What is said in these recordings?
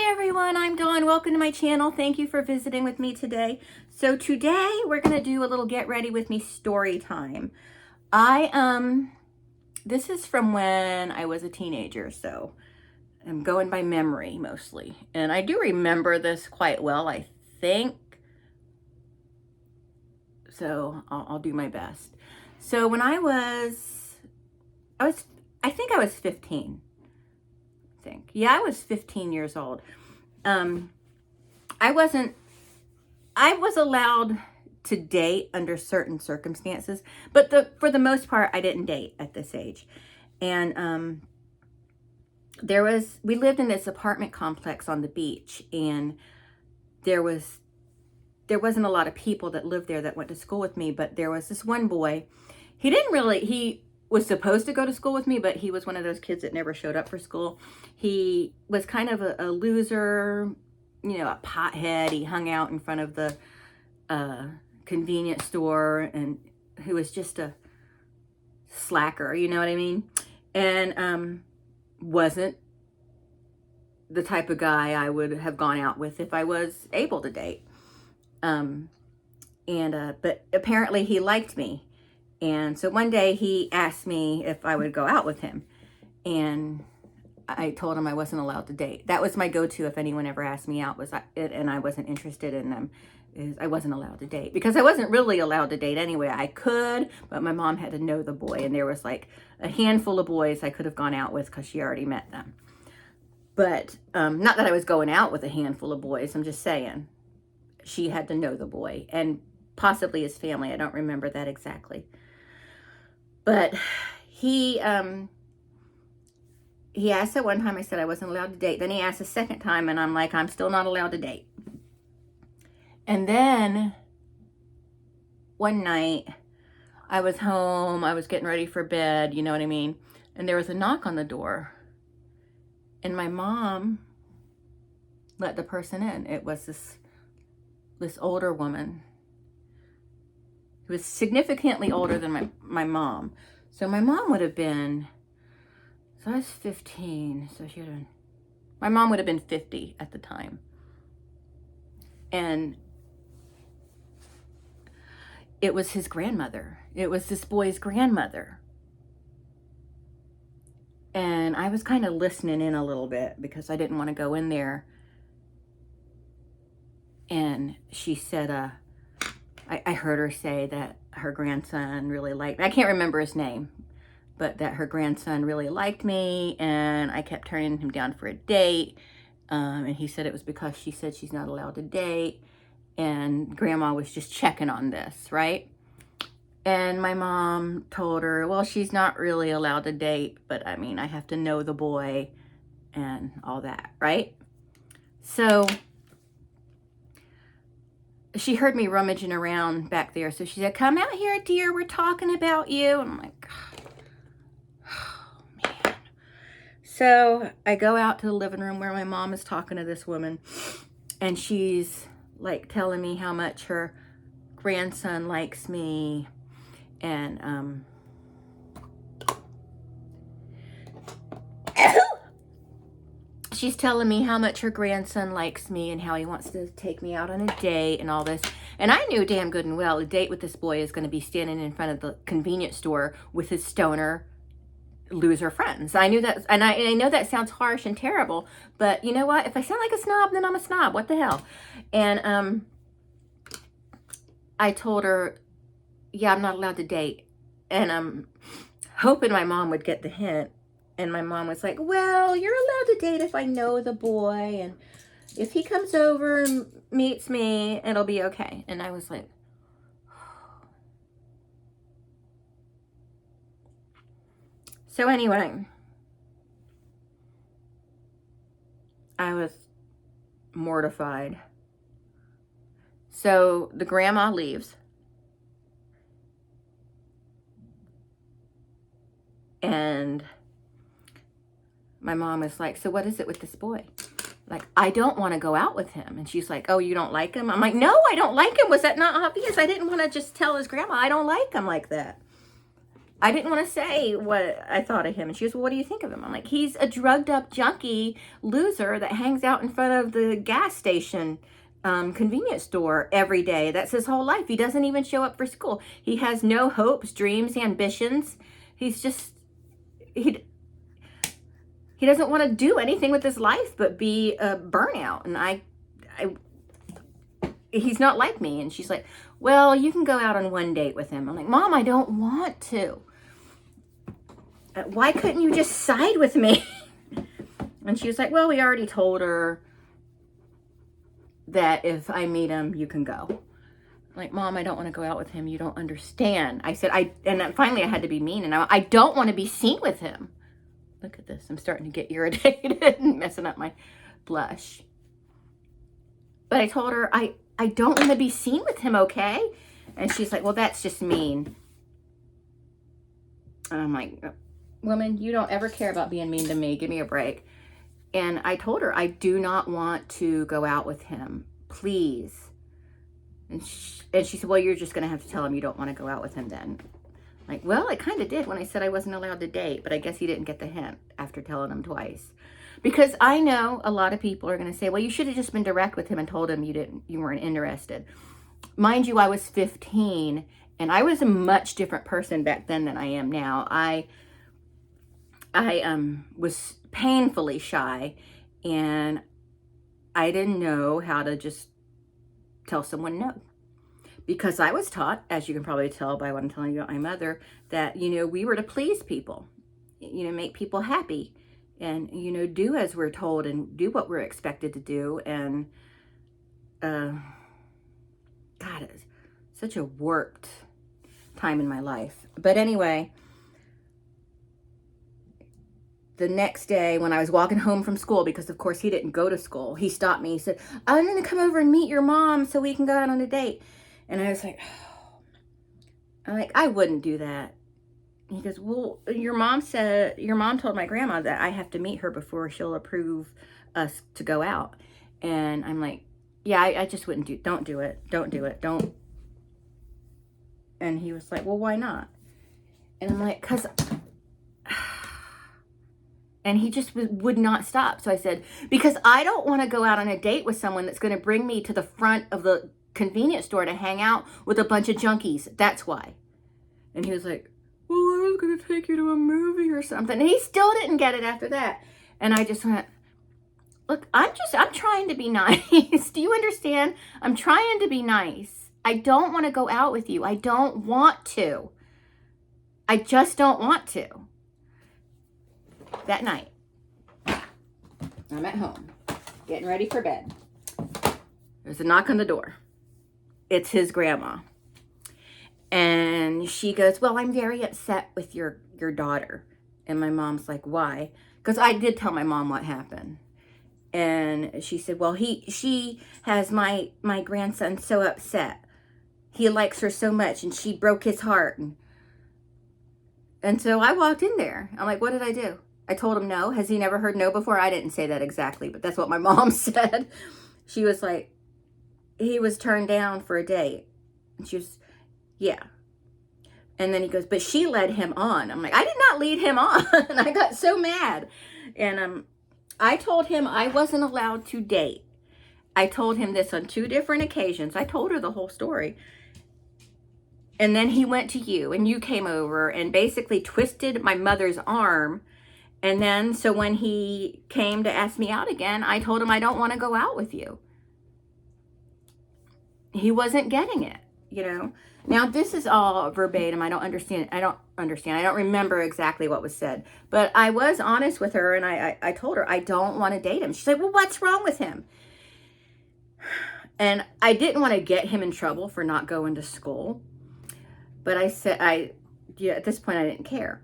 Hi everyone, I'm Dawn. Welcome to my channel. Thank you for visiting with me today. So today we're going to do a little get ready with me story time. This is from when I was a teenager, so I'm going by memory mostly. And I do remember this quite well, I think. So I'll do my best. So when I think I was 15. Yeah, I was 15 years old. I was allowed to date under certain circumstances, but for the most part, I didn't date at this age. And we lived in this apartment complex on the beach, and there wasn't a lot of people that lived there that went to school with me, but there was this one boy. He was supposed to go to school with me, but he was one of those kids that never showed up for school. He was kind of a loser, a pothead. He hung out in front of the convenience store, and he was just a slacker, you know what I mean? And wasn't the type of guy I would have gone out with if I was able to date. But apparently he liked me. And so one day he asked me if I would go out with him. And I told him I wasn't allowed to date. That was my go-to if anyone ever asked me out, and I wasn't interested in them, is I wasn't allowed to date. Because I wasn't really allowed to date anyway. I could, but my mom had to know the boy. And there was like a handful of boys I could have gone out with because she already met them. But not that I was going out with a handful of boys. I'm just saying she had to know the boy. And possibly his family. I don't remember that exactly. But he asked at one time, I said I wasn't allowed to date. Then he asked a second time, and I'm like, I'm still not allowed to date. And then one night, I was home, I was getting ready for bed, you know what I mean? And there was a knock on the door. And my mom let the person in. It was this older woman. Who was significantly older than my mom. So my mom would have been, so I was 15, so my mom would have been 50 at the time. And it was his grandmother. It was this boy's grandmother. And I was kind of listening in a little bit because I didn't want to go in there. And she said, I heard her say that her grandson really liked me. I can't remember his name, but that her grandson really liked me, and I kept turning him down for a date. And he said it was because she said she's not allowed to date, and Grandma was just checking on this, right? And my mom told her, well, she's not really allowed to date, but I mean, I have to know the boy and all that, right? So she heard me rummaging around back there. So she said, come out here, dear. We're talking about you. And I'm like, oh, man. So I go out to the living room where my mom is talking to this woman. And she's like telling me how much her grandson likes me. And, she's telling me how much her grandson likes me and how he wants to take me out on a date and all this. And I knew damn good and well a date with this boy is going to be standing in front of the convenience store with his stoner loser friends. I knew that, and I know that sounds harsh and terrible, but you know what? If I sound like a snob, then I'm a snob. What the hell? And I told her, yeah, I'm not allowed to date. And I'm hoping my mom would get the hint. And my mom was like, well, you're allowed to date if I know the boy. And if he comes over and meets me, it'll be okay. And I was like, so anyway, I was mortified. So the grandma leaves. And my mom is like, so what is it with this boy? Like, I don't want to go out with him. And she's like, oh, you don't like him? I'm like, no, I don't like him. Was that not obvious? I didn't want to just tell his grandma I don't like him like that. I didn't want to say what I thought of him. And she goes, well, what do you think of him? I'm like, he's a drugged up junkie loser that hangs out in front of the gas station convenience store every day. That's his whole life. He doesn't even show up for school. He has no hopes, dreams, ambitions. He's just, he doesn't want to do anything with his life but be a burnout. And he's not like me. And she's like, well, you can go out on one date with him. I'm like, Mom, I don't want to. Why couldn't you just side with me? And she was like, well, we already told her that if I meet him, you can go. I'm like, Mom, I don't want to go out with him. You don't understand. I said, and then finally I had to be mean. And I don't want to be seen with him. Look at this. I'm starting to get irritated and messing up my blush. But I told her, I don't want to be seen with him, okay? And she's like, well, that's just mean. And I'm like, woman, you don't ever care about being mean to me. Give me a break. And I told her, I do not want to go out with him. Please. And she said, well, you're just going to have to tell him you don't want to go out with him then. Like, well, I kind of did when I said I wasn't allowed to date, but I guess he didn't get the hint after telling him twice. Because I know a lot of people are going to say, well, you should have just been direct with him and told him you weren't interested. Mind you, I was 15 and I was a much different person back then than I am now. I was painfully shy and I didn't know how to just tell someone no. Because I was taught, as you can probably tell by what I'm telling you about my mother, that, we were to please people, make people happy and, do as we're told and do what we're expected to do. And, God, it's such a warped time in my life. But anyway, the next day when I was walking home from school, because of course he didn't go to school, he stopped me. He said, I'm going to come over and meet your mom so we can go out on a date. And I was like, I wouldn't do that. He goes, well, your mom told my grandma that I have to meet her before she'll approve us to go out. And I'm like, yeah, I just wouldn't don't do it. And he was like, well, why not? And I'm like, and he just would not stop. So I said, because I don't want to go out on a date with someone that's going to bring me to the front of the convenience store to hang out with a bunch of junkies. That's why. And he was like, well, I was going to take you to a movie or something. And he still didn't get it after that. And I just went, look, I'm trying to be nice. Do you understand? I'm trying to be nice. I don't want to go out with you. I don't want to. I just don't want to. That night, I'm at home, getting ready for bed. There's a knock on the door. It's his grandma. And she goes, well, I'm very upset with your daughter. And my mom's like, why? Because I did tell my mom what happened. And she said, well, she has my grandson so upset. He likes her so much and she broke his heart. And so I walked in there. I'm like, what did I do? I told him no. Has he never heard no before? I didn't say that exactly, but that's what my mom said. She was like, he was turned down for a date. And she was, yeah. And then he goes, but she led him on. I'm like, I did not lead him on. And I got so mad. And I told him I wasn't allowed to date. I told him this on 2 different occasions. I told her the whole story. And then he went to you and you came over and basically twisted my mother's arm. And then, so when he came to ask me out again, I told him I don't want to go out with you. He wasn't getting it, Now, this is all verbatim. I don't understand. I don't remember exactly what was said. But I was honest with her and I told her I don't want to date him. She's like, well, what's wrong with him? And I didn't want to get him in trouble for not going to school. But I said, at this point, I didn't care.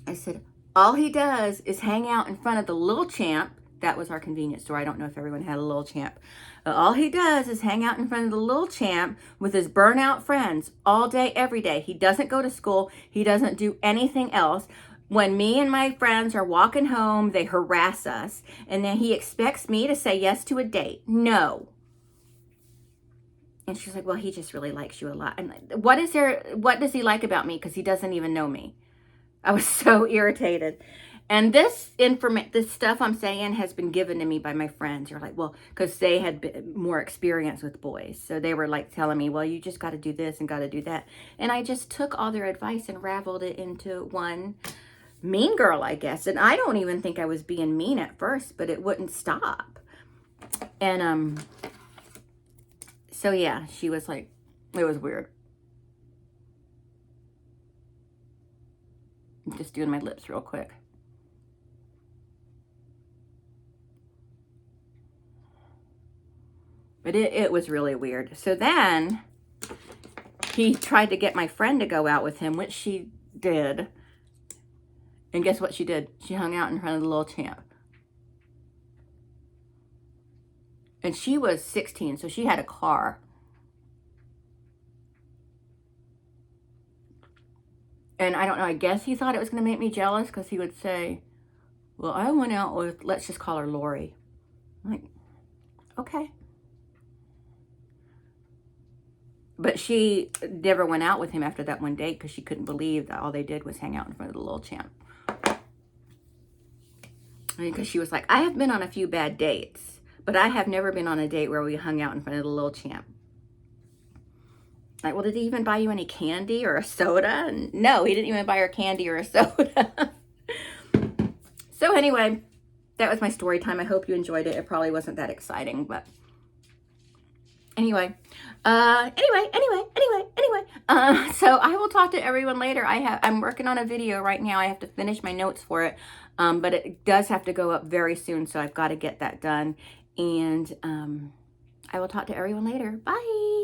I said, all he does is hang out in front of the Little Champ. That was our convenience store. I don't know if everyone had a Little Champ. But all he does is hang out in front of the Little Champ with his burnout friends all day, every day. He doesn't go to school. He doesn't do anything else. When me and my friends are walking home, they harass us. And then he expects me to say yes to a date. No. And she's like, well, he just really likes you a lot. And what does he like about me? Because he doesn't even know me. I was so irritated. And this stuff I'm saying has been given to me by my friends. You're like, well, because they had more experience with boys. So they were like telling me, well, you just got to do this and got to do that. And I just took all their advice and raveled it into one mean girl, I guess. And I don't even think I was being mean at first, but it wouldn't stop. And so yeah, she was like, it was weird. I'm just doing my lips real quick. But it was really weird. So then he tried to get my friend to go out with him, which she did. And guess what she did? She hung out in front of the little champ. And she was 16, so she had a car. And I don't know, I guess he thought it was going to make me jealous because he would say, well, I went out with, let's just call her Lori. I'm like, okay. But she never went out with him after that one date because she couldn't believe that all they did was hang out in front of the little champ. I mean, because she was like, I have been on a few bad dates, but I have never been on a date where we hung out in front of the little champ. Like, well, did he even buy you any candy or a soda? No, he didn't even buy her candy or a soda. So anyway, that was my story time. I hope you enjoyed it. It probably wasn't that exciting, but anyway. So I will talk to everyone later. I'm working on a video right now. I have to finish my notes for it. But it does have to go up very soon, so I've got to get that done. And I will talk to everyone later. Bye.